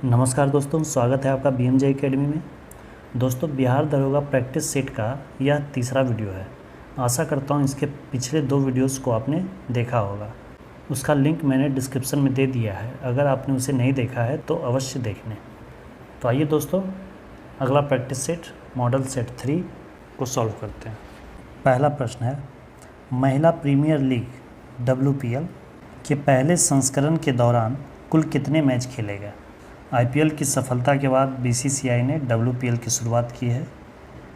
नमस्कार दोस्तों, स्वागत है आपका BMJ एकेडमी में। दोस्तों, बिहार दरोगा प्रैक्टिस सेट का यह तीसरा वीडियो है। आशा करता हूँ इसके पिछले 2 वीडियोस को आपने देखा होगा। उसका लिंक मैंने डिस्क्रिप्शन में दे दिया है, अगर आपने उसे नहीं देखा है तो अवश्य देख लें। तो आइए दोस्तों, अगला प्रैक्टिस सेट मॉडल सेट 3 को सॉल्व करते हैं। पहला प्रश्न है, महिला प्रीमियर लीग WPL के पहले संस्करण के दौरान कुल कितने मैच खेले गए? IPL की सफलता के बाद BCCI ने WPL की शुरुआत की है।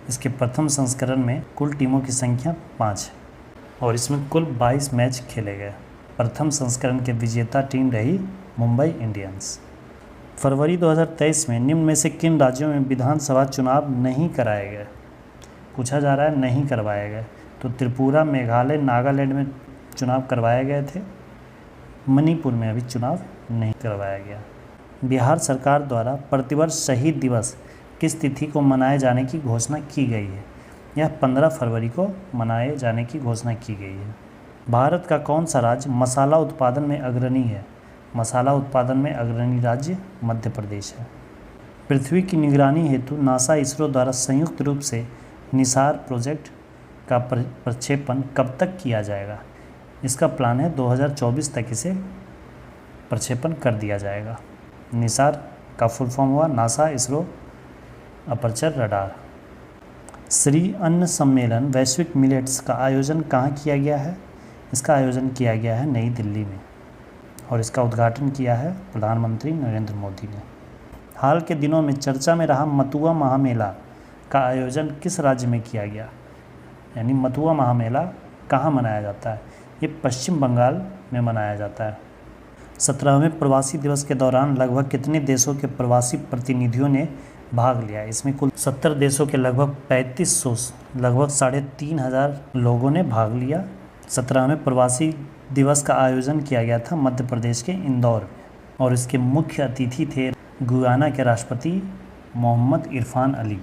इसके प्रथम संस्करण में कुल टीमों की संख्या 5 है और इसमें कुल 22 मैच खेले गए। प्रथम संस्करण के विजेता टीम रही मुंबई इंडियंस। फरवरी 2023 में निम्न में से किन राज्यों में विधानसभा चुनाव नहीं कराए गए? पूछा जा रहा है नहीं करवाए गए। तो त्रिपुरा, मेघालय, नागालैंड में चुनाव करवाए गए थे। मणिपुर में अभी चुनाव नहीं करवाया गया। बिहार सरकार द्वारा प्रतिवर्ष शहीद दिवस किस तिथि को मनाए जाने की घोषणा की गई है? यह 15 फरवरी को मनाए जाने की घोषणा की गई है। भारत का कौन सा राज्य मसाला उत्पादन में अग्रणी है? मसाला उत्पादन में अग्रणी राज्य मध्य प्रदेश है। पृथ्वी की निगरानी हेतु नासा इसरो द्वारा संयुक्त रूप से निसार प्रोजेक्ट का प्रक्षेपण कब तक किया जाएगा? इसका प्लान है 2024 तक इसे प्रक्षेपण कर दिया जाएगा। निसार का फुल फॉर्म हुआ NASA ISRO aperture radar. Shri अन्न सम्मेलन वैश्विक मिलेट्स का आयोजन कहाँ किया गया है? इसका आयोजन किया गया है नई दिल्ली में और इसका उद्घाटन किया है प्रधानमंत्री नरेंद्र मोदी ने। हाल के दिनों में चर्चा में रहा मथुआ महामेला का आयोजन किस राज्य में किया गया? यानी मथुआ महामेला कहाँ मनाया जाता है? ये पश्चिम बंगाल में मनाया जाता है। 17वें प्रवासी दिवस के दौरान लगभग कितने देशों के प्रवासी प्रतिनिधियों ने भाग लिया? इसमें कुल 70 देशों के लगभग 3500 लगभग 3500 लोगों ने भाग लिया। 17वें प्रवासी दिवस का आयोजन किया गया था मध्य प्रदेश के इंदौर में और इसके मुख्य अतिथि थे गुयाना के राष्ट्रपति मोहम्मद इरफान अली।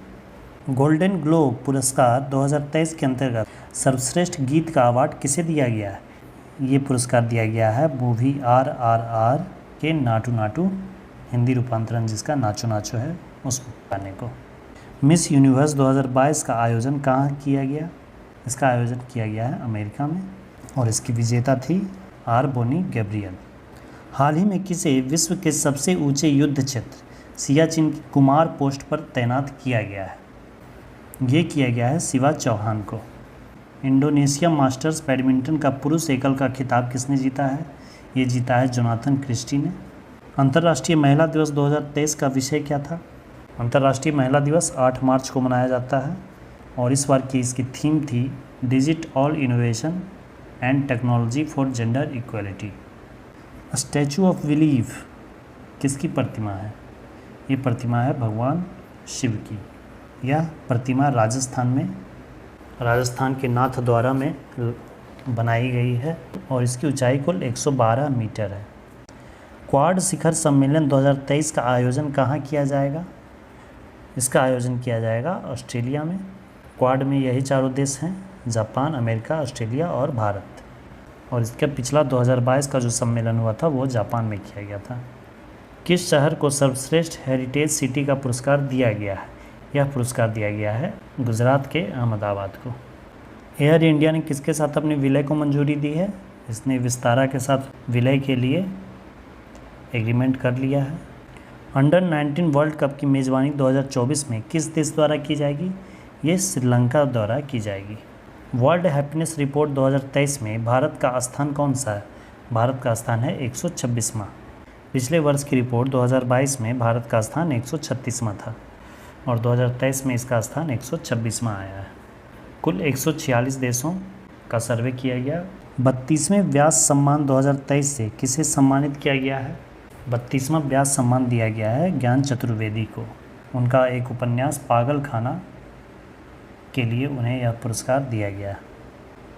गोल्डन ग्लोब पुरस्कार 2023 के अंतर्गत सर्वश्रेष्ठ गीत का अवार्ड किसे दिया गया है? ये पुरस्कार दिया गया है मूवी RRR के नाटू नाटू, हिंदी रूपांतरण जिसका नाचो नाचो है, उस गाने को। मिस यूनिवर्स 2022 का आयोजन कहाँ किया गया? इसका आयोजन किया गया है अमेरिका में और इसकी विजेता थी R. बोनी गैब्रियल। हाल ही में किसे विश्व के सबसे ऊंचे युद्ध क्षेत्र सियाचिन की कुमार पोस्ट पर तैनात किया गया है? ये किया गया है शिवा चौहान को। इंडोनेशिया मास्टर्स बैडमिंटन का पुरुष एकल का खिताब किसने जीता है? ये जीता है जोनाथन क्रिस्टी ने। अंतर्राष्ट्रीय महिला दिवस 2023 का विषय क्या था? अंतर्राष्ट्रीय महिला दिवस 8 मार्च को मनाया जाता है और इस बार की इसकी थीम थी digital innovation and technology for gender equality. Statue of belief किसकी प्रतिमा है? ये प्रतिमा है भगवान शिव की। यह प्रतिमा राजस्थान के नाथद्वारा में बनाई गई है और इसकी ऊंचाई कुल 112 मीटर है। क्वाड शिखर सम्मेलन 2023 का आयोजन कहाँ किया जाएगा? इसका आयोजन किया जाएगा ऑस्ट्रेलिया में। क्वाड में यही 4 देश हैं, जापान, अमेरिका, ऑस्ट्रेलिया और भारत। और इसका पिछला 2022 का जो सम्मेलन हुआ था वो जापान में किया गया था। किस शहर को सर्वश्रेष्ठ हेरिटेज सिटी का पुरस्कार दिया गया है? यह पुरस्कार दिया गया है गुजरात के अहमदाबाद को। एयर इंडिया ने किसके साथ अपने विलय को मंजूरी दी है? इसने विस्तारा के साथ विलय के लिए एग्रीमेंट कर लिया है। अंडर 19 वर्ल्ड कप की मेज़बानी 2024 में किस देश द्वारा की जाएगी? ये श्रीलंका द्वारा की जाएगी। वर्ल्ड हैप्पीनेस रिपोर्ट 2023 में भारत का स्थान कौन सा है? भारत का स्थान है 126वां। पिछले वर्ष की रिपोर्ट 2022 में भारत का स्थान 136वां था और 2023 में इसका स्थान 126वां आया है। कुल 146 देशों का सर्वे किया गया। 32वें व्यास सम्मान 2023 से किसे सम्मानित किया गया है? 32वां व्यास सम्मान दिया गया है ज्ञान चतुर्वेदी को। उनका एक उपन्यास पागल खाना के लिए उन्हें यह पुरस्कार दिया गया।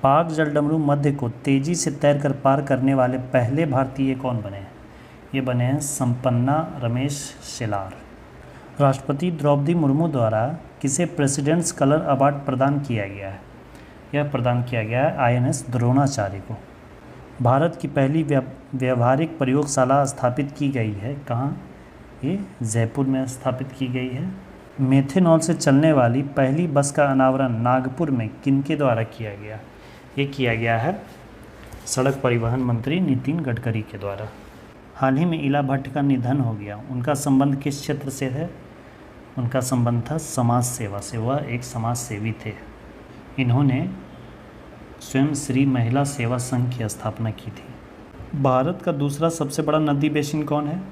पाक जलडमरू मध्य को तेज़ी से तैरकर पार करने वाले पहले भारतीय कौन बने हैं? ये बने हैं संपन्ना रमेश शेलार। राष्ट्रपति द्रौपदी मुर्मू द्वारा किसे प्रेसिडेंट्स कलर अवार्ड प्रदान किया गया है? यह प्रदान किया गया है INS द्रोणाचार्य को। भारत की पहली व्यावहारिक प्रयोगशाला स्थापित की गई है कहाँ? ये जयपुर में स्थापित की गई है। मेथनॉल से चलने वाली पहली बस का अनावरण नागपुर में किनके द्वारा किया गया? ये किया गया है सड़क परिवहन मंत्री नितिन गडकरी के द्वारा। हाल ही में इला भट्ट का निधन हो गया, उनका संबंध किस क्षेत्र से है? उनका संबंध था समाज सेवा से, वह एक समाज सेवी थे। इन्होंने स्वयं श्री महिला सेवा संघ की स्थापना की थी। भारत का दूसरा सबसे बड़ा नदी बेसिन कौन है?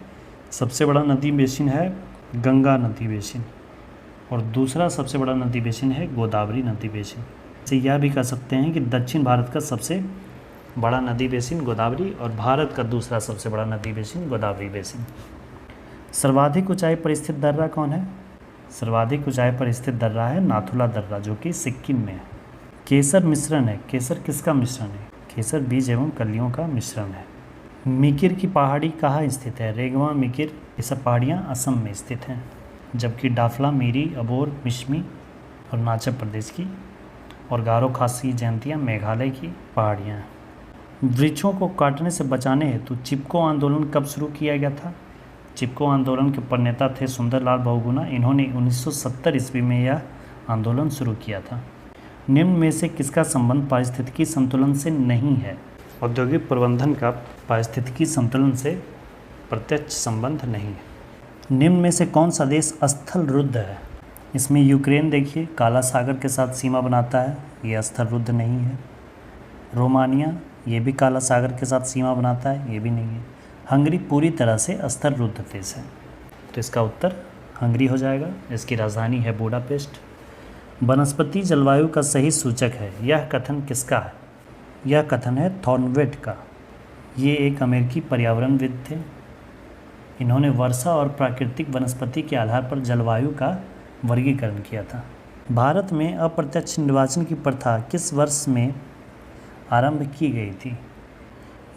सबसे बड़ा नदी बेसिन है गंगा नदी बेसिन, और दूसरा सबसे बड़ा नदी बेसिन है गोदावरी नदी बेसिन। इसे यह भी कह सकते हैं कि दक्षिण भारत का सबसे बड़ा नदी बेसिन गोदावरी और भारत का दूसरा सबसे बड़ा नदी बेसिन गोदावरी बेसिन। सर्वाधिक ऊंचाई पर स्थित दर्रा कौन है? सर्वाधिक ऊंचाई पर स्थित दर्रा है नाथुला दर्रा, जो कि सिक्किम में है। केसर मिश्रण है, केसर किसका मिश्रण है? केसर बीज एवं कलियों का मिश्रण है। मिकिर की पहाड़ी कहाँ स्थित है? रेगवा, मिकिर, ये सब पहाड़ियाँ असम में स्थित हैं, जबकि डाफला, मीरी, अबोर, मिश्मी अरुणाचल प्रदेश की, और गारो खासी जयंतियाँ मेघालय की पहाड़ियाँ हैं। वृक्षों को काटने से बचाने हेतु चिपको आंदोलन कब शुरू किया गया था? चिपको आंदोलन के प्रणेता थे सुंदरलाल बहुगुणा। इन्होंने 1970 ईस्वी में यह आंदोलन शुरू किया था। निम्न में से किसका संबंध पारिस्थितिकी संतुलन से नहीं है? औद्योगिक प्रबंधन का पारिस्थितिकी संतुलन से प्रत्यक्ष संबंध नहीं है। निम्न में से कौन सा देश स्थल रुद्ध है? इसमें यूक्रेन देखिए, काला सागर के साथ सीमा बनाता है, ये स्थल रुद्ध नहीं है। रोमानिया, ये भी काला सागर के साथ सीमा बनाता है, ये भी नहीं है। हंगरी पूरी तरह से स्थल रुद्ध देश है, तो इसका उत्तर हंगरी हो जाएगा। इसकी राजधानी है बुडापेस्ट। वनस्पति जलवायु का सही सूचक है, यह कथन किसका है? यह कथन है थॉर्नवेट का। ये एक अमेरिकी पर्यावरणविद थे। इन्होंने वर्षा और प्राकृतिक वनस्पति के आधार पर जलवायु का वर्गीकरण किया था। भारत में अप्रत्यक्ष निर्वाचन की प्रथा किस वर्ष में आरंभ की गई थी?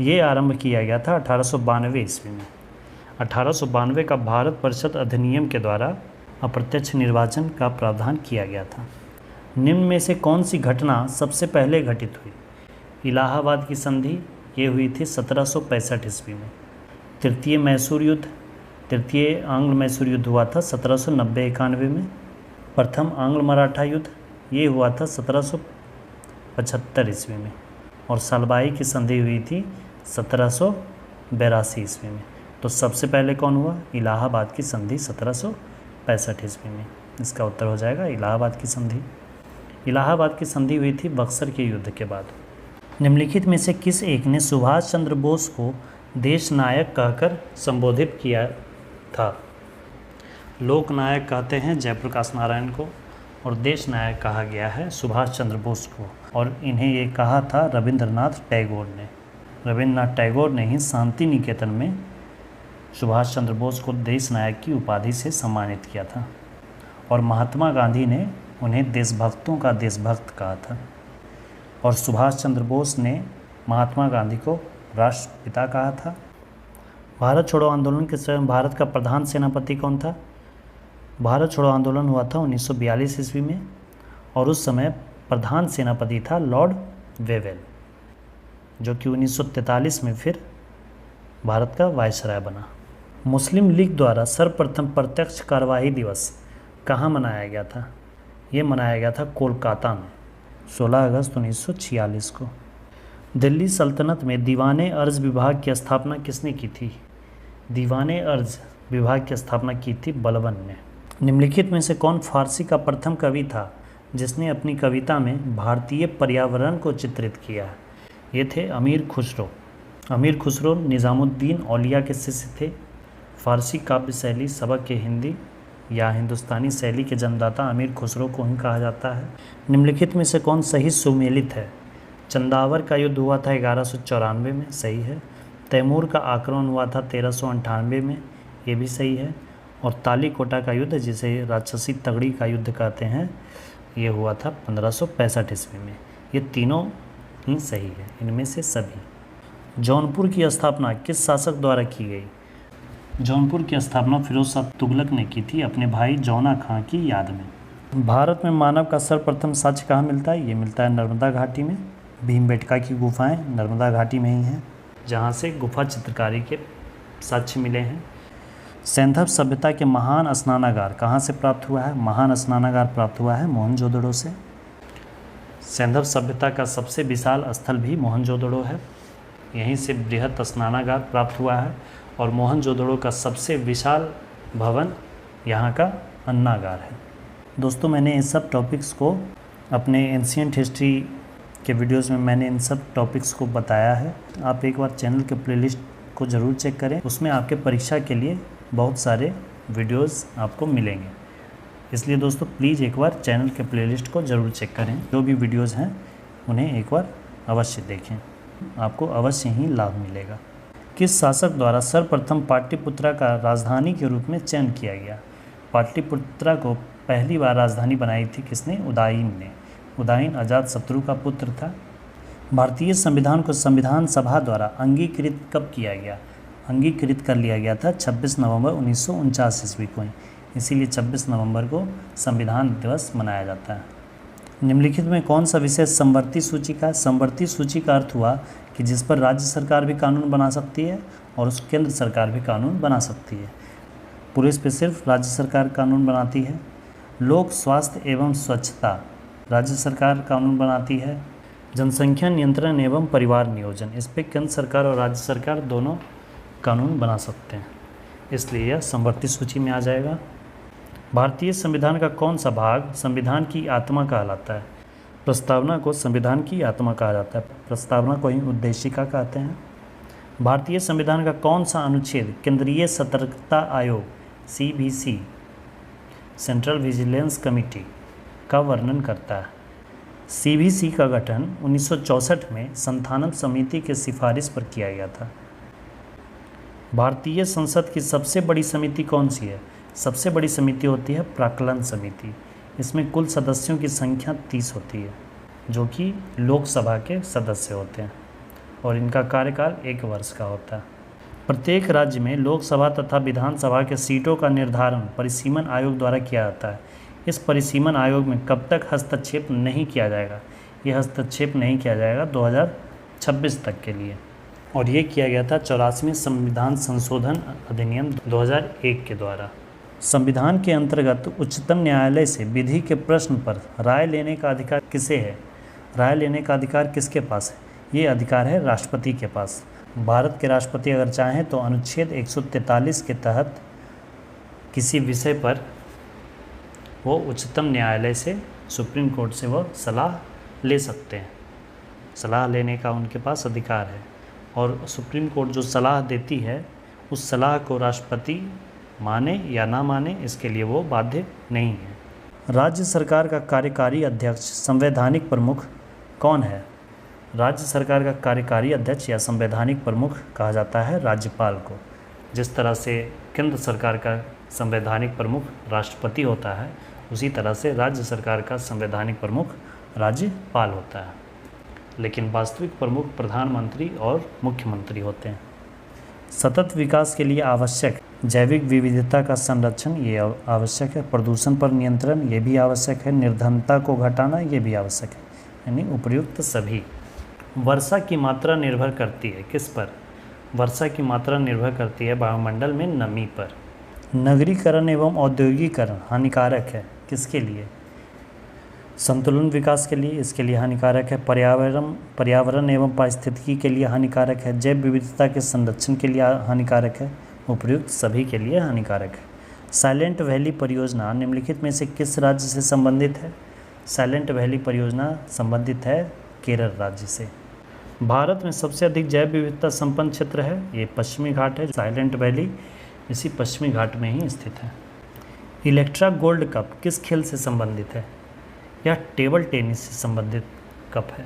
ये आरंभ किया गया था 1892 ईस्वी में। 1892 का भारत परिषद अधिनियम के द्वारा अप्रत्यक्ष निर्वाचन का प्रावधान किया गया था। निम्न में से कौन सी घटना सबसे पहले घटित हुई? इलाहाबाद की संधि, ये हुई थी 1765 ईस्वी में। तृतीय मैसूर युद्ध, तृतीय आंग्ल मैसूर युद्ध हुआ था 1790-91 में। प्रथम आंग्ल मराठा युद्ध, ये हुआ था 1775 ईस्वी में। और सालबाई की संधि हुई थी 1782 ईस्वी में। तो सबसे पहले कौन हुआ? इलाहाबाद की संधि 1765 ईस्वी में। इसका उत्तर हो जाएगा इलाहाबाद की संधि। इलाहाबाद की संधि हुई थी बक्सर के युद्ध के बाद। निम्नलिखित में से किस एक ने सुभाष चंद्र बोस को देश नायक कहकर संबोधित किया था? लोक नायक कहते हैं जयप्रकाश नारायण को, और देश नायक कहा गया है सुभाष चंद्र बोस को, और इन्हें ये कहा था रविंद्रनाथ टैगोर ने। रविंद्रनाथ टैगोर ने ही शांति निकेतन में सुभाष चंद्र बोस को देश नायक की उपाधि से सम्मानित किया था, और महात्मा गांधी ने उन्हें देशभक्तों का देशभक्त कहा था, और सुभाष चंद्र बोस ने महात्मा गांधी को राष्ट्रपिता कहा था। भारत छोड़ो आंदोलन के समय भारत का प्रधान सेनापति कौन था? भारत छोड़ो आंदोलन हुआ था 1942 ईस्वी में, और उस समय प्रधान सेनापति था लॉर्ड वेवेल, जो कि 1943 में फिर भारत का वायसराय बना। मुस्लिम लीग द्वारा सर्वप्रथम प्रत्यक्ष कार्यवाही दिवस कहाँ मनाया गया था? ये मनाया गया था कोलकाता में 16 अगस्त 1946 को। दिल्ली सल्तनत में दीवाने अर्ज विभाग की स्थापना किसने की थी? दीवाने अर्ज विभाग की स्थापना की थी बलबन ने। निम्नलिखित में से कौन फारसी का प्रथम कवि था जिसने अपनी कविता में भारतीय पर्यावरण को चित्रित किया है? ये थे अमीर खुसरो। अमीर खुसरो निज़ामुद्दीन औलिया के शिष्य थे। फारसी काव्य शैली सबक के हिंदी या हिंदुस्तानी शैली के जन्मदाता अमीर खुसरो को ही कहा जाता है। निम्नलिखित में से कौन सही सुमेलित है? चंदावर का युद्ध हुआ था 1194 में, सही है। तैमूर का आक्रमण हुआ था 1398 में, ये भी सही है। और तालीकोटा का युद्ध, जिसे राक्षसी तगड़ी का युद्ध कहते हैं, ये हुआ था 1565 ईस्वी में। ये तीनों ही सही है, इनमें से सभी। जौनपुर की स्थापना किस शासक द्वारा की गई? जौनपुर की स्थापना फिरोज शाह तुगलक ने की थी अपने भाई जौना खां की याद में। भारत में मानव का सर्वप्रथम साक्ष्य कहाँ मिलता है? ये मिलता है नर्मदा घाटी में। भीमबेटका की गुफाएं नर्मदा घाटी में ही हैं, जहाँ से गुफा चित्रकारी के साक्ष्य मिले हैं। सैंधव सभ्यता के महान स्नानागार कहाँ से प्राप्त हुआ है? महान स्नानागार प्राप्त हुआ है मोहनजोदड़ो से। सैंधव सभ्यता का सबसे विशाल स्थल भी मोहनजोदड़ो है, यहीं से बृहत स्नानागार प्राप्त हुआ है। और मोहनजोदड़ो का सबसे विशाल भवन यहाँ का अन्नागार है। दोस्तों, मैंने इन सब टॉपिक्स को अपने एंशिएंट हिस्ट्री के वीडियोस में मैंने इन सब टॉपिक्स को बताया है। आप एक बार चैनल के प्लेलिस्ट को ज़रूर चेक करें, उसमें आपके परीक्षा के लिए बहुत सारे वीडियोस आपको मिलेंगे। इसलिए दोस्तों प्लीज़ एक बार चैनल के प्लेलिस्ट को ज़रूर चेक करें। जो भी वीडियोस हैं उन्हें एक बार अवश्य देखें, आपको अवश्य ही लाभ मिलेगा। किस शासक द्वारा सर्वप्रथम पाटलिपुत्रा का राजधानी के रूप में चयन किया गया? पाटलिपुत्रा को पहली बार राजधानी बनाई थी किसने? उदयन ने। उदयन अजातशत्रु का पुत्र था। भारतीय संविधान को संविधान सभा द्वारा अंगीकृत कब किया गया? अंगीकृत कर लिया गया था 26 नवंबर 1949 ईस्वी को, इसीलिए 26 नवंबर को संविधान दिवस मनाया जाता है। निम्नलिखित में कौन सा विषय समवर्ती सूची का? समवर्ती सूची का अर्थ हुआ कि जिस पर राज्य सरकार भी कानून बना सकती है और उस केंद्र सरकार भी कानून बना सकती है। पुलिस पे सिर्फ राज्य सरकार कानून बनाती है। लोक स्वास्थ्य एवं स्वच्छता राज्य सरकार कानून बनाती है। जनसंख्या नियंत्रण एवं परिवार नियोजन, इस पर केंद्र सरकार और राज्य सरकार दोनों कानून बना सकते हैं, इसलिए यह समवर्ती सूची में आ जाएगा। भारतीय संविधान का कौन सा भाग संविधान की आत्मा कहलाता है? प्रस्तावना को संविधान की आत्मा कहा जाता है, प्रस्तावना को ही उद्देशिका कहते हैं। भारतीय संविधान का कौन सा अनुच्छेद केंद्रीय सतर्कता आयोग CVC सेंट्रल विजिलेंस कमेटी का वर्णन करता है? CVC का गठन 1964 में संथानम समिति के सिफारिश पर किया गया था। भारतीय संसद की सबसे बड़ी समिति कौन सी है? सबसे बड़ी समिति होती है प्राक्कलन समिति। इसमें कुल सदस्यों की संख्या 30 होती है, जो कि लोकसभा के सदस्य होते हैं और इनका कार्यकाल 1 वर्ष का होता है। प्रत्येक राज्य में लोकसभा तथा विधानसभा के सीटों का निर्धारण परिसीमन आयोग द्वारा किया जाता है। इस परिसीमन आयोग में कब तक हस्तक्षेप नहीं किया जाएगा? ये हस्तक्षेप नहीं किया जाएगा 2026 तक के लिए, और ये किया गया था 84वें संविधान संशोधन अधिनियम 2001 के द्वारा। संविधान के अंतर्गत उच्चतम न्यायालय से विधि के प्रश्न पर राय लेने का अधिकार किसे है? राय लेने का अधिकार किसके पास है? ये अधिकार है राष्ट्रपति के पास। भारत के राष्ट्रपति अगर चाहें तो अनुच्छेद 143 के तहत किसी विषय पर वो उच्चतम न्यायालय से, सुप्रीम कोर्ट से वो सलाह ले सकते हैं। सलाह लेने का उनके पास अधिकार है, और सुप्रीम कोर्ट जो सलाह देती है उस सलाह को राष्ट्रपति माने या ना माने, इसके लिए वो बाध्य नहीं है। राज्य सरकार का कार्यकारी अध्यक्ष संवैधानिक प्रमुख कौन है? राज्य सरकार का कार्यकारी अध्यक्ष या संवैधानिक प्रमुख कहा जाता है राज्यपाल को। जिस तरह से केंद्र सरकार का संवैधानिक प्रमुख राष्ट्रपति होता है, उसी तरह से राज्य सरकार का संवैधानिक प्रमुख राज्यपाल होता है, लेकिन वास्तविक प्रमुख प्रधानमंत्री और मुख्यमंत्री होते हैं। सतत विकास के लिए आवश्यक जैविक विविधता का संरक्षण ये आवश्यक है। प्रदूषण पर नियंत्रण ये भी आवश्यक है। निर्धनता को घटाना ये भी आवश्यक है, यानी उपयुक्त सभी। वर्षा की मात्रा निर्भर करती है किस पर? वर्षा की मात्रा निर्भर करती है वायुमंडल में नमी पर। नगरीकरण एवं औद्योगिकरण हानिकारक है किसके लिए? संतुलन विकास के लिए, इसके लिए हानिकारक है। पर्यावरण एवं पारिस्थितिकी के लिए हानिकारक है। जैव विविधता के संरक्षण के लिए हानिकारक है। उपयुक्त सभी के लिए हानिकारक है। साइलेंट वैली परियोजना निम्नलिखित में से किस राज्य से संबंधित है? साइलेंट वैली परियोजना संबंधित है केरल राज्य से। भारत में सबसे अधिक जैव विविधता संपन्न क्षेत्र है, ये पश्चिमी घाट है। साइलेंट वैली इसी पश्चिमी घाट में ही स्थित है। इलेक्ट्रा गोल्ड कप किस खेल से संबंधित है? यह टेबल टेनिस से संबंधित कप है।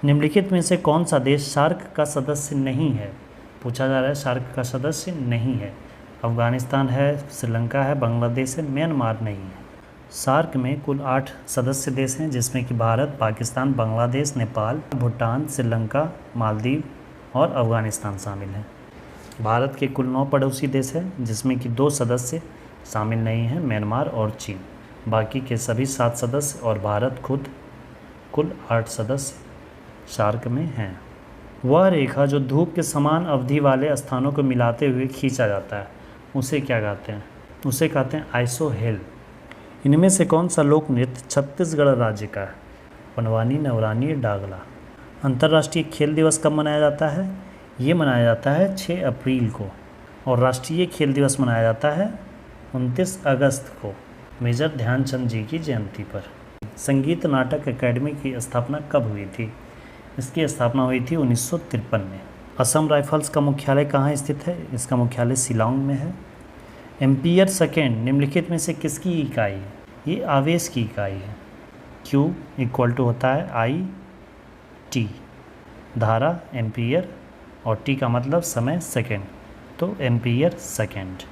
निम्नलिखित में से कौन सा देश सार्क का सदस्य नहीं है? पूछा जा रहा है, सार्क का सदस्य नहीं है। अफगानिस्तान है, श्रीलंका है, बांग्लादेश है, म्यांमार नहीं है। सार्क में कुल 8 सदस्य देश हैं, जिसमें कि भारत, पाकिस्तान, बांग्लादेश, नेपाल, भूटान, श्रीलंका, मालदीव और अफगानिस्तान शामिल हैं। भारत के कुल 9 पड़ोसी देश हैं, जिसमें कि 2 सदस्य शामिल नहीं हैं, म्यांमार और चीन। बाकी के सभी 7 सदस्य और भारत खुद कुल 8 सदस्य सार्क में हैं। वह रेखा जो धूप के समान अवधि वाले स्थानों को मिलाते हुए खींचा जाता है, उसे क्या कहते हैं? उसे कहते हैं आइसोहेल। इनमें से कौन सा लोक नृत्य छत्तीसगढ़ राज्य का है? पनवानी, नवरानी, डागला। अंतर्राष्ट्रीय खेल दिवस कब मनाया जाता है? ये मनाया जाता है 6 अप्रैल को। और राष्ट्रीय खेल दिवस मनाया जाता है 29 अगस्त को, मेजर ध्यानचंद जी की जयंती पर। संगीत नाटक अकेडमी की स्थापना कब हुई थी? इसकी स्थापना हुई थी 1953 में। असम राइफल्स का मुख्यालय कहाँ स्थित है? इसका मुख्यालय शिलांग में है। एम्पियर सेकेंड निम्नलिखित में से किसकी इकाई है? ये आवेश की इकाई है। Q इक्वल टू होता है I/T, धारा एम्पियर, और T का मतलब समय सेकेंड, तो एम्पियर सेकेंड।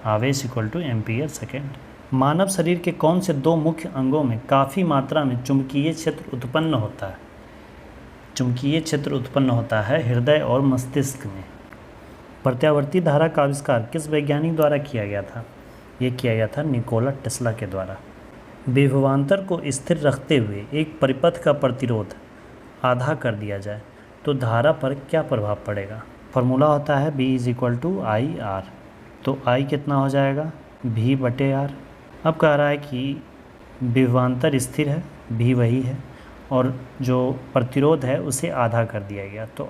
आवेश इक्वल टू एम्पियर सेकेंड। मानव शरीर के कौन से 2 मुख्य अंगों में काफ़ी मात्रा में चुंबकीय क्षेत्र उत्पन्न होता है? चुंबकीय क्षेत्र उत्पन्न होता है हृदय और मस्तिष्क में। प्रत्यावर्ती धारा का आविष्कार किस वैज्ञानिक द्वारा किया गया था? ये किया गया था निकोला टेस्ला के द्वारा। विभवांतर को स्थिर रखते हुए एक परिपथ का प्रतिरोध आधा कर दिया जाए तो धारा पर क्या प्रभाव पड़ेगा? फॉर्मूला होता है B = IR। तो I कितना हो जाएगा? V/R। अब कह रहा है कि विभवांतर स्थिर है, V वही है, और जो प्रतिरोध है उसे आधा कर दिया गया, तो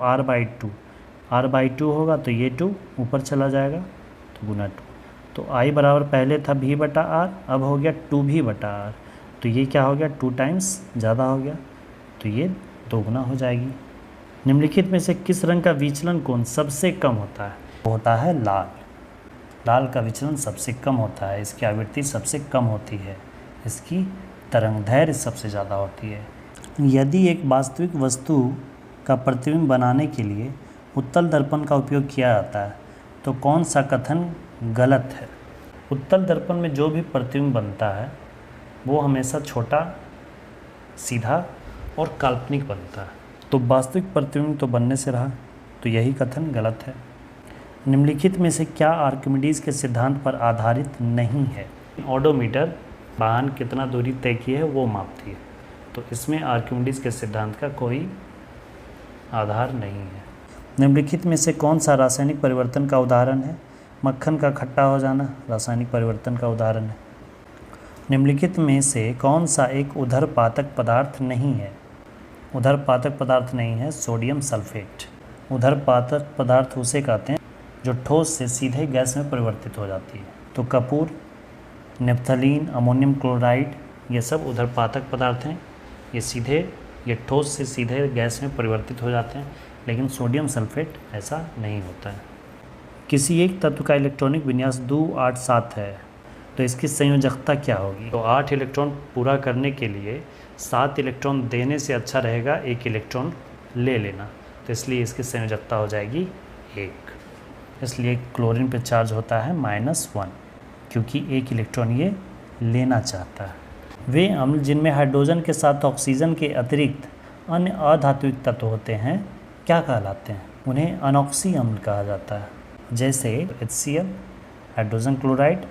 R/2 होगा, तो ये 2 ऊपर चला जाएगा, तो गुना 2। तो I बराबर पहले था V/R, अब हो गया 2V/R, तो ये क्या हो गया? 2 टाइम्स ज़्यादा हो गया, तो ये 2 गुना हो जाएगी। निम्नलिखित में से किस रंग का विचलन कोण सबसे कम होता है? वो होता है लाल। लाल का विचलन सबसे कम होता है, इसकी आवृत्ति सबसे कम होती है, इसकी तरंगदैर्घ्य सबसे ज़्यादा होती है। यदि एक वास्तविक वस्तु का प्रतिबिंब बनाने के लिए उत्तल दर्पण का उपयोग किया जाता है तो कौन सा कथन गलत है? उत्तल दर्पण में जो भी प्रतिबिंब बनता है वो हमेशा छोटा, सीधा और काल्पनिक बनता है, तो वास्तविक प्रतिबिंब तो बनने से रहा, तो यही कथन गलत है। निम्नलिखित में से क्या आर्किमिडीज के सिद्धांत पर आधारित नहीं है? ओडोमीटर वाहन कितना दूरी तय की है वो मापती है, तो इसमें आर्किमिडीज के सिद्धांत का कोई आधार नहीं है। निम्नलिखित में से कौन सा रासायनिक परिवर्तन का उदाहरण है? मक्खन का खट्टा हो जाना रासायनिक परिवर्तन का उदाहरण है। निम्नलिखित में से कौन सा एक उदरपातक पदार्थ नहीं है? उदरपातक पदार्थ नहीं है सोडियम सल्फेट। उदरपातक पदार्थ उसे कहते हैं जो ठोस से सीधे गैस में परिवर्तित हो जाती है, तो कपूर, नेफ्थलीन, अमोनियम क्लोराइड, ये सब उदरपातक पदार्थ हैं। ये ठोस से सीधे गैस में परिवर्तित हो जाते हैं, लेकिन सोडियम सल्फेट ऐसा नहीं होता है। किसी एक तत्व का इलेक्ट्रॉनिक विन्यास 2, 8, 7 है, तो इसकी संयोजकता क्या होगी? तो 8 इलेक्ट्रॉन पूरा करने के लिए 7 इलेक्ट्रॉन देने से अच्छा रहेगा 1 इलेक्ट्रॉन ले लेना, तो इसलिए इसकी संयोजकता हो जाएगी 1। इसलिए क्लोरीन पे चार्ज होता है -1, क्योंकि 1 इलेक्ट्रॉन ये लेना चाहता है। वे अम्ल जिनमें हाइड्रोजन के साथ ऑक्सीजन के अतिरिक्त अन्य अधात्विक तत्व होते हैं क्या कहलाते हैं? उन्हें अनॉक्सी अम्ल कहा जाता है। जैसे HCl, हाइड्रोजन क्लोराइड,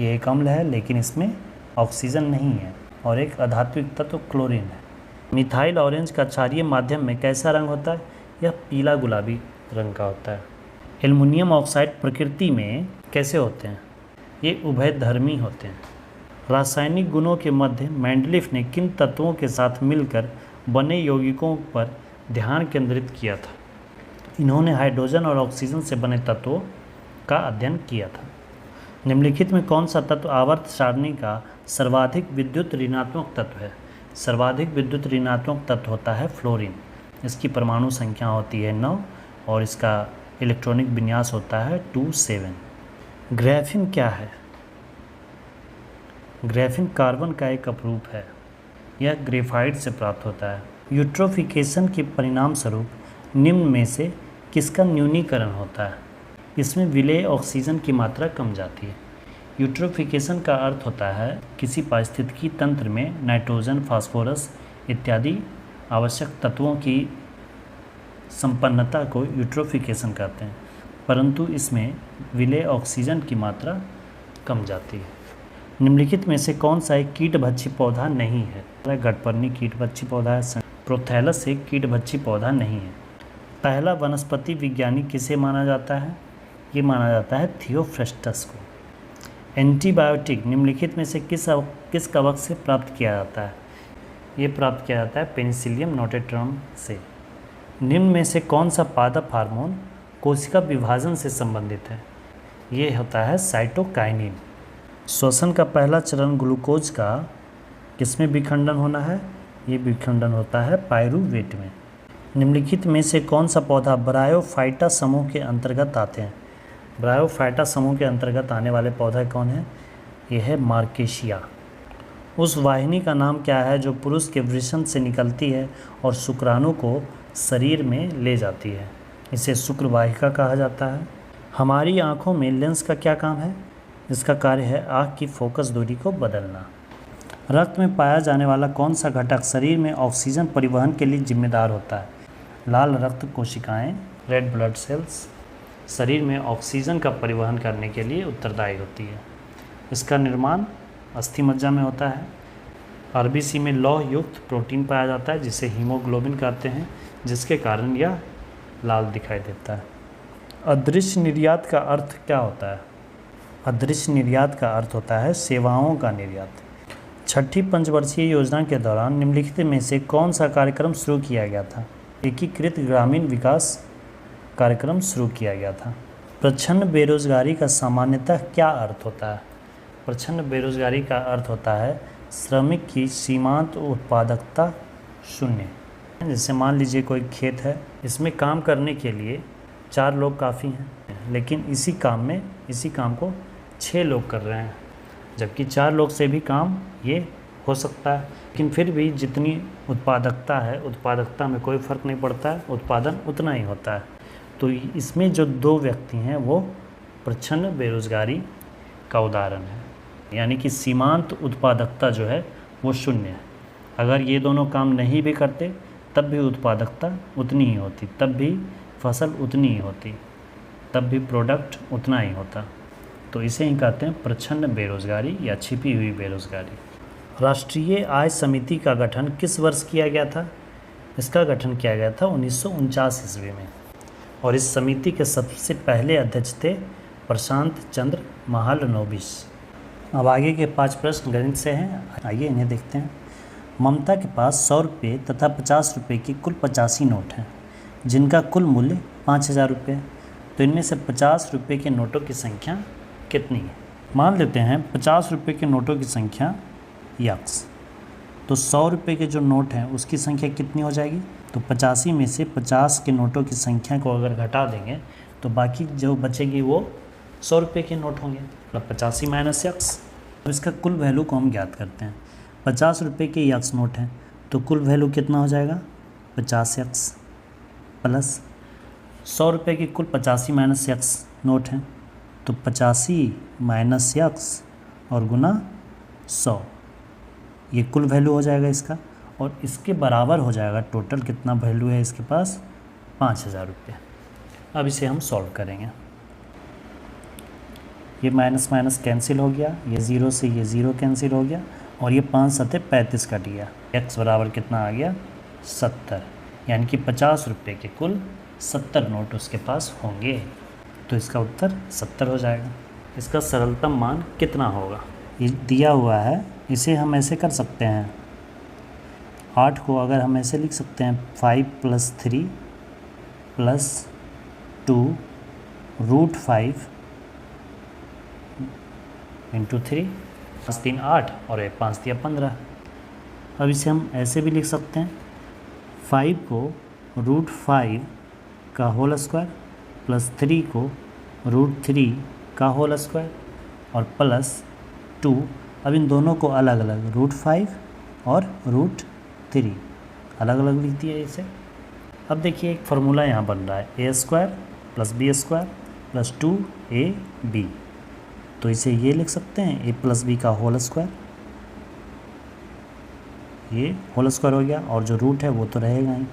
ये एक अम्ल है लेकिन इसमें ऑक्सीजन नहीं है, और एक अधात्विक तत्व क्लोरीन है। मिथाइल ऑरेंज का क्षारीय माध्यम में कैसा रंग होता है? यह पीला गुलाबी रंग का होता है। एल्युमिनियम ऑक्साइड प्रकृति में कैसे होते हैं? ये उभयधर्मी होते हैं। रासायनिक गुणों के मध्य मेंडलीफ ने किन तत्वों के साथ मिलकर बने यौगिकों पर ध्यान केंद्रित किया था? इन्होंने हाइड्रोजन और ऑक्सीजन से बने तत्वों का अध्ययन किया था। निम्नलिखित में कौन सा तत्व आवर्त सारणी का सर्वाधिक विद्युत ऋणात्मक तत्व है? सर्वाधिक विद्युत ऋणात्मक तत्व होता है फ्लोरीन। इसकी परमाणु संख्या होती है 9 और इसका इलेक्ट्रॉनिक विन्यास होता है 2,7। ग्रेफिन क्या है? ग्रेफिन कार्बन का एक अपरूप है। यह ग्रेफाइट से प्राप्त होता है। यूट्रोफिकेशन के परिणाम स्वरूप निम्न में से किसका न्यूनीकरण होता है? इसमें विलेय ऑक्सीजन की मात्रा कम जाती है। यूट्रोफिकेशन का अर्थ होता है किसी पारिस्थितिकी तंत्र में नाइट्रोजन, फास्फोरस इत्यादि आवश्यक तत्वों की संपन्नता को यूट्रोफिकेशन कहते हैं, परंतु इसमें विलेय ऑक्सीजन की मात्रा कम जाती है। निम्नलिखित में से कौन सा एक कीटभक्षी पौधा नहीं है? गठपर्णी कीटभक्षी पौधा है। प्रोथैलस एक कीटभक्षी पौधा नहीं है। पहला वनस्पति विज्ञानी किसे माना जाता है? ये माना जाता है थियोफ्रेस्टस को। एंटीबायोटिक निम्नलिखित में से किस कवक से प्राप्त किया जाता है? ये प्राप्त किया जाता है पेनिसिलियम नोटेट्रम से। निम्न में से कौन सा पादप हार्मोन कोशिका विभाजन से संबंधित है? ये होता है साइटोकाइनिन। श्वसन का पहला चरण ग्लूकोज का किसमें विखंडन होना है? ये विखंडन होता है पायरूवेट में। निम्नलिखित में से कौन सा पौधा ब्रायोफाइटा समूह के अंतर्गत आते हैं? ब्रायोफाइटा समूह के अंतर्गत आने वाले पौधे कौन है? यह है मार्केशिया। उस वाहिनी का नाम क्या है जो पुरुष के वृषण से निकलती है और शुक्राणु को शरीर में ले जाती है? इसे शुक्रवाहिका कहा जाता है। हमारी आँखों में लेंस का क्या काम है? इसका कार्य है आँख की फोकस दूरी को बदलना। रक्त में पाया जाने वाला कौन सा घटक शरीर में ऑक्सीजन परिवहन के लिए जिम्मेदार होता है? लाल रक्त कोशिकाएं, रेड ब्लड सेल्स, शरीर में ऑक्सीजन का परिवहन करने के लिए उत्तरदायी होती है। इसका निर्माण अस्थि मज्जा में होता है। आरबीसी में लौह युक्त प्रोटीन पाया जाता है जिसे हीमोग्लोबिन कहते हैं, जिसके कारण यह लाल दिखाई देता है। अदृश्य निर्यात का अर्थ क्या होता है? अदृश्य निर्यात का अर्थ होता है सेवाओं का निर्यात। छठी पंचवर्षीय योजना के दौरान निम्नलिखित में से कौन सा कार्यक्रम शुरू किया गया था? एकीकृत ग्रामीण विकास कार्यक्रम शुरू किया गया था। प्रच्छन्न बेरोजगारी का सामान्यतः क्या अर्थ होता है? प्रच्छन्न बेरोजगारी का अर्थ होता है श्रमिक की सीमांत उत्पादकता शून्य। जैसे मान लीजिए कोई खेत है, इसमें काम करने के लिए 4 लोग काफ़ी हैं, लेकिन इसी काम को 6 लोग कर रहे हैं, जबकि 4 लोग से भी काम ये हो सकता है, लेकिन फिर भी जितनी उत्पादकता है, उत्पादकता में कोई फ़र्क नहीं पड़ता है, उत्पादन उतना ही होता है। तो इसमें जो 2 व्यक्ति हैं वो प्रच्छन्न बेरोजगारी का उदाहरण है, यानी कि सीमांत उत्पादकता जो है वो शून्य है। अगर ये दोनों काम नहीं भी करते तब भी उत्पादकता उतनी ही होती, तब भी फसल उतनी ही होती, तब भी प्रोडक्ट उतना ही होता। तो इसे ही कहते हैं प्रच्छन्न बेरोजगारी या छिपी हुई बेरोजगारी। राष्ट्रीय आय समिति का गठन किस वर्ष किया गया था? इसका गठन किया गया था 1949 ईस्वी में, और इस समिति के सबसे पहले अध्यक्ष थे प्रशांत चंद्र महालनोबिस। अब आगे के 5 प्रश्न गणित से हैं, आइए इन्हें देखते हैं। ममता के पास 100 रुपये तथा 50 रुपये के कुल 85 नोट हैं, जिनका कुल मूल्य 5000 रुपये है। तो इनमें से 50 रुपये के नोटों की संख्या कितनी है? मान लेते हैं 50 रुपये के नोटों की संख्या यक्स। तो 100 रुपये के जो नोट हैं उसकी संख्या कितनी हो जाएगी? तो 85 में से 50 के नोटों की संख्या को अगर घटा देंगे तो बाकी जो बचेगी वो 100 रुपये के नोट होंगे, मतलब 85 माइनस यक्स। अब इसका कुल वैल्यू को हम ज्ञात करते हैं। 50 रुपये के यक्स नोट हैं तो कुल वैल्यू कितना हो जाएगा? 50 यक्स प्लस 100 रुपये के कुल 85 माइनस यक्स नोट हैं तो 85 माइनस यक्स और गुना 100, ये कुल वैल्यू हो जाएगा इसका, और इसके बराबर हो जाएगा टोटल कितना वैल्यू है इसके पास? 5000 रुपये। अब इसे हम सॉल्व करेंगे। ये माइनस माइनस कैंसिल हो गया, ये 0 से ये 0 कैंसिल हो गया, और ये 5 सतह 35 कट गया। x बराबर कितना आ गया? 70, यानी कि 50 रुपये के कुल 70 नोट उसके पास होंगे। तो इसका उत्तर 70 हो जाएगा। इसका सरलतम मान कितना होगा? ये दिया हुआ है, इसे हम ऐसे कर सकते हैं। 8 को अगर हम ऐसे लिख सकते हैं 5 + 3 + 2 √5 × 3, 5 3 8 और 5 3 15। अब इसे हम ऐसे भी लिख सकते हैं 5 को √5 का होल स्क्वायर प्लस 3 को √3 का होल स्क्वायर और प्लस 2। अब इन दोनों को अलग अलग √5 और √3 अलग अलग लिख दिया इसे। अब देखिए एक फार्मूला यहाँ बन रहा है a² + b² + 2ab। तो इसे ये लिख सकते हैं a + b का होल स्क्वायर, ये होल स्क्वायर हो गया, और जो रूट है वो तो रहेगा ही।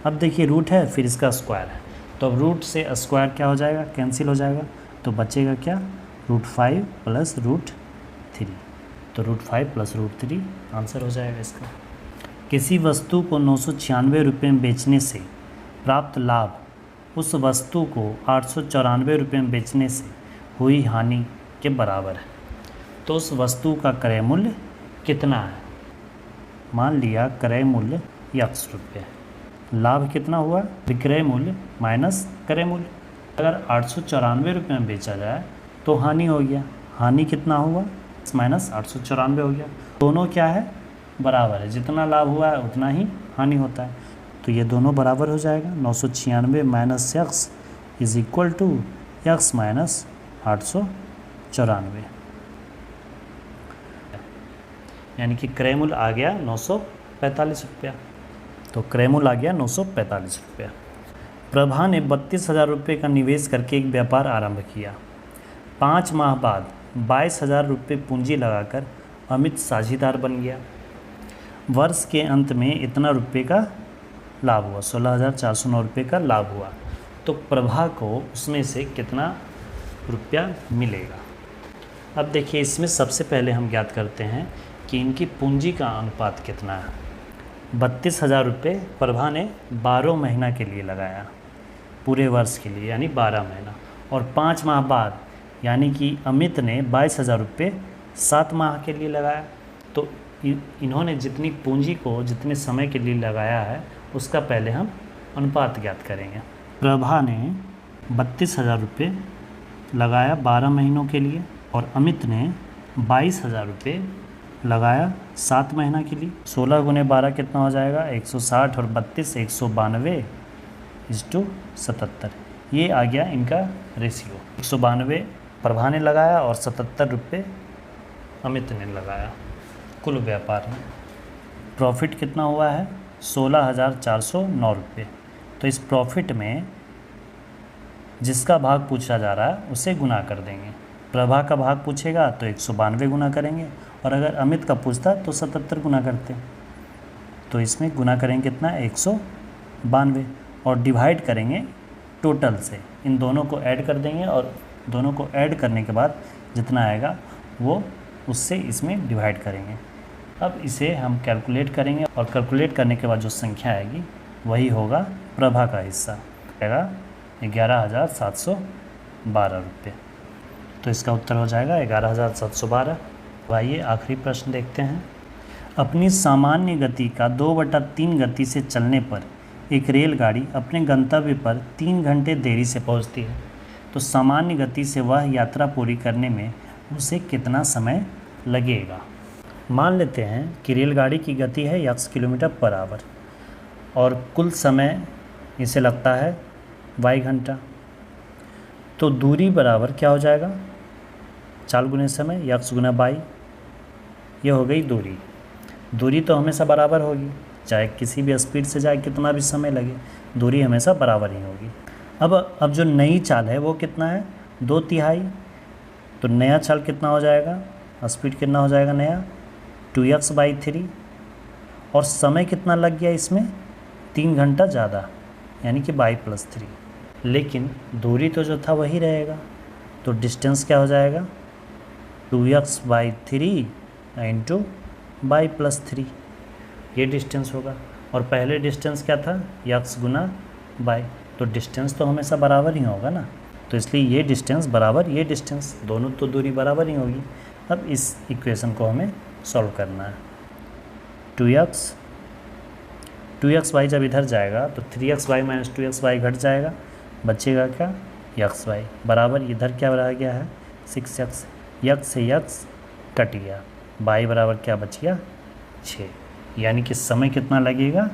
अब देखिए रूट है फिर इसका स्क्वायर है, तो अब रूट से स्क्वायर क्या हो जाएगा? कैंसिल हो जाएगा। तो बचेगा क्या? √5 + √3। तो √5 + √3 आंसर हो जाएगा इसका। किसी वस्तु को 996 रुपये में बेचने से प्राप्त लाभ उस वस्तु को 894 रुपये में बेचने से हुई हानि के बराबर है। तो उस वस्तु का क्रय मूल्य कितना है? मान लिया क्रय मूल्य x रुपये, लाभ कितना हुआ? विक्रय मूल्य माइनस क्रय मूल्य। अगर 894 रुपये में बेचा जाए तो हानि हो गया, हानि कितना हुआ? माइनस 894 हो गया। दोनों क्या है? बराबर है, जितना लाभ हुआ है उतना ही हानि होता है। तो ये दोनों बराबर हो जाएगा। 996 minus x is equal to x minus 894, यानी कि क्रय मूल्य आ गया 945 रुपया। तो क्रय मूल्य आ गया 945 रुपया। प्रभा ने 32,000 रुपये का निवेश करके एक व्यापार आरंभ किया। 5 माह बाद 22,000 रुपये पूंजी लगाकर अमित साझेदार बन गया। वर्ष के अंत में इतना रुपये का लाभ हुआ, 16,409 रुपये का लाभ हुआ। तो प्रभा को उसमें से कितना रुपया मिलेगा? अब देखिए, इसमें सबसे पहले हम ज्ञात करते हैं कि इनकी पूंजी का अनुपात कितना है। 32,000 रुपये प्रभा ने 12 महीना के लिए लगाया, पूरे वर्ष के लिए यानी 12 महीना, और 5 माह बाद यानी कि अमित ने 22,000 रुपये 7 माह के लिए लगाया। तो इन्होंने जितनी पूंजी को जितने समय के लिए लगाया है उसका पहले हम अनुपात ज्ञात करेंगे। प्रभा ने 32,000 रुपये लगाया 12 महीनों के लिए और अमित ने 22,000 रुपये लगाया 7 महीना के लिए। 16 गुने 12 कितना हो जाएगा? 160 और 32 192 77। ये आ गया इनका रेशियो। 192 प्रभा ने लगाया और 77 रुपये अमित ने लगाया कुल व्यापार में। प्रॉफिट कितना हुआ है? 16,409 रुपये। तो इस प्रॉफिट में जिसका भाग पूछा जा रहा है उसे गुना कर देंगे। प्रभा का भाग पूछेगा तो 192 गुना करेंगे, और अगर अमित का पूछता तो 77 गुना करते। तो इसमें गुना करेंगे कितना? 192, और डिवाइड करेंगे टोटल से। इन दोनों को ऐड कर देंगे और दोनों को ऐड करने के बाद जितना आएगा वो उससे इसमें डिवाइड करेंगे। अब इसे हम कैलकुलेट करेंगे और कैलकुलेट करने के बाद जो संख्या आएगी वही होगा प्रभा का हिस्सा, आएगा 11,712 रुपये। तो इसका उत्तर हो जाएगा 11,712। आइए आखिरी प्रश्न देखते हैं। अपनी सामान्य गति का 2/3 गति से चलने पर एक रेलगाड़ी अपने गंतव्य पर 3 घंटे देरी से पहुंचती है। तो सामान्य गति से वह यात्रा पूरी करने में उसे कितना समय लगेगा? मान लेते हैं कि रेलगाड़ी की गति है x किलोमीटर पर आवर और कुल समय इसे लगता है y घंटा। तो दूरी बराबर क्या हो जाएगा? चाल गुने समय x गुना y। ये हो गई दूरी। दूरी तो हमेशा बराबर होगी, चाहे किसी भी स्पीड से जाए कितना भी समय लगे, दूरी हमेशा बराबर ही होगी। अब जो नई चाल है वो कितना है? 2/3। तो नया चाल कितना हो जाएगा? स्पीड कितना हो जाएगा नया? 2x/3। और समय कितना लग गया इसमें? 3 घंटा ज़्यादा, यानी कि y+3। लेकिन दूरी तो जो था वही रहेगा। तो डिस्टेंस क्या हो जाएगा? 2x/3 इंटू y+3, ये डिस्टेंस होगा। और पहले डिस्टेंस क्या था? x गुना y। तो डिस्टेंस तो हमेशा बराबर ही होगा ना, तो इसलिए ये डिस्टेंस बराबर ये डिस्टेंस, दोनों तो दूरी बराबर ही होगी। अब इस इक्वेशन को हमें सॉल्व करना है। 2xy जब इधर जाएगा तो 3xy माइनस 2xy घट जाएगा, बचेगा क्या? xy बराबर इधर क्या रह गया है? 6x। x से x कट गया, y बराबर क्या बच गया? 6। यानी कि समय कितना लगेगा?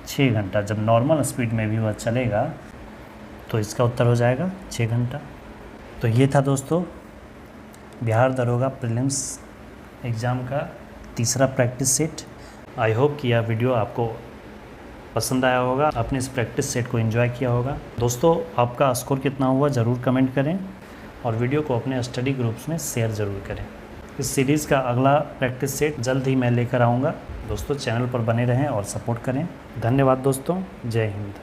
6 घंटा। जब नॉर्मल स्पीड में भी वह चलेगा तो इसका उत्तर हो जाएगा 6 घंटा। तो ये था दोस्तों बिहार दरोगा प्रीलिम्स एग्ज़ाम का तीसरा प्रैक्टिस सेट। आई होप कि यह वीडियो आपको पसंद आया होगा, आपने इस प्रैक्टिस सेट को एंजॉय किया होगा। दोस्तों आपका स्कोर कितना हुआ ज़रूर कमेंट करें और वीडियो को अपने स्टडी ग्रुप्स में शेयर ज़रूर करें। इस सीरीज़ का अगला प्रैक्टिस सेट जल्द ही मैं लेकर आऊँगा। दोस्तों चैनल पर बने रहें और सपोर्ट करें। धन्यवाद दोस्तों, जय हिंद।